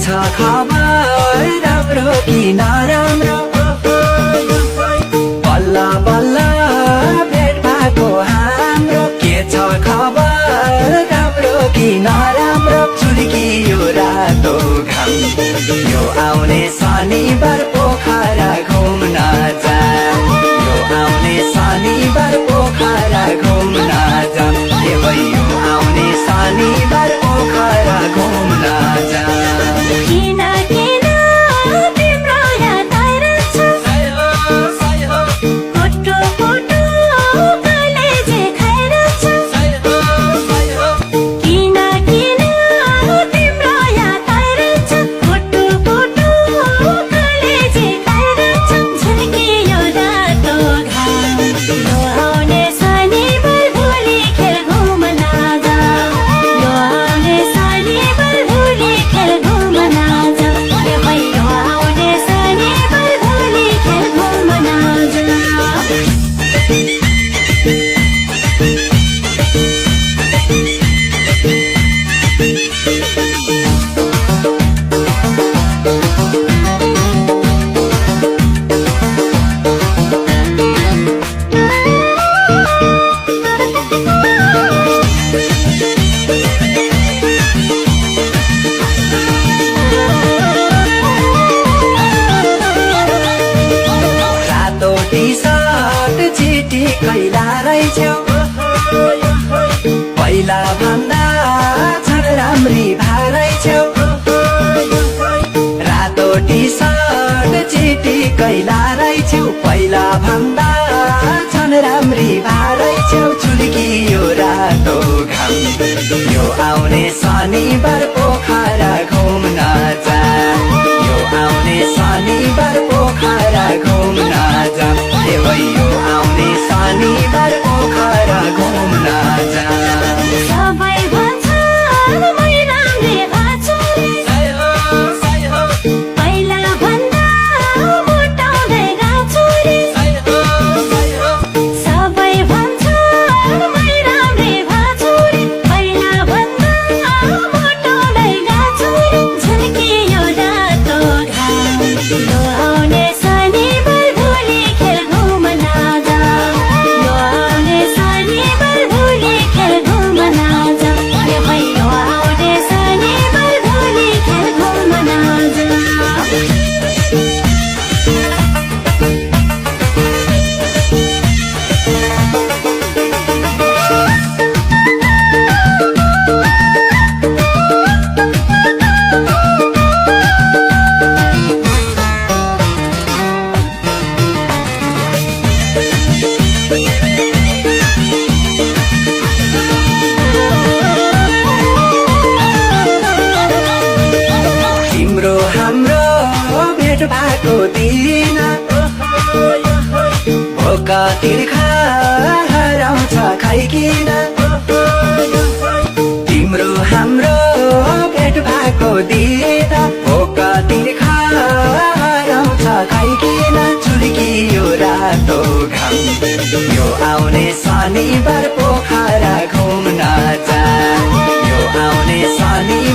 छ खबर राम्रो कि नराम्रो बल्ल बल्ल भेट भएको हाम्रो के छ खबर राम्रो कि नराम्रो चुड्कियो रातो घाम यो आउने शनिबार पोखरा घुम्न जा यो आउने शनिबार पोखरा घुम्न जा के भयो आउने शनिबार पोखरा घुम्न जा किन किन तिम्रो याद आइरहन्छ कोटो कोटो कलेजे खाइरहन्छ किन किन तिम्रो याद आइरहन्छ कोटो कोटो कलेजे खाइरहन्छ झल्कियो रातो घाम यो आउने शनिबार भोलि खेल घुम्न जा यो आउने शनिबार भोलि खेल घुम्न जा के भयो आउने शनिबार भोलि खेल घुम्न जा रातो टी सर्ट चिठी कैला रहेछौ पहिला भन्दा झन् राम्री भाइछौ रातो टी सर्ट चिठी कैला रहेछौ पहिला भन्दा झन् राम्री भाइछौ चुड्कियो रातो घाम यो आउने शनिबार पोखरा घुम्न जा यो आउने शनिबार पोखरा घुम्न जा के भयो आउने शनिबार पोखरा घुम्न जा सबै भन्छन् मै राम्री भाछु पहिला भन्दा मोटाउँदै गएको रे सबै भन्छन् मै राम्री भाछु पहिला भन्दा मोटाउँदै गएको रे झल्कियो रातो घाम यो आउने शनिबार भोलि खेल घुम्न जा यो आउने शनिबार भोलि खेल घुम्न जा के भयो आउने शनिबार भोलि खेल घुम्न जा तिम्रो हाम्रो भेट भएको दिन भोका तिर्खा हराउँछ खाइकिन तिम्रो हाम्रो भेट भएको दिन भोका तिर्खा हराउँछ खाइकिन चुड्कियो रातो घाम यो आउने शनिबार पोखरा घुम्न जा यो आउने शनिबार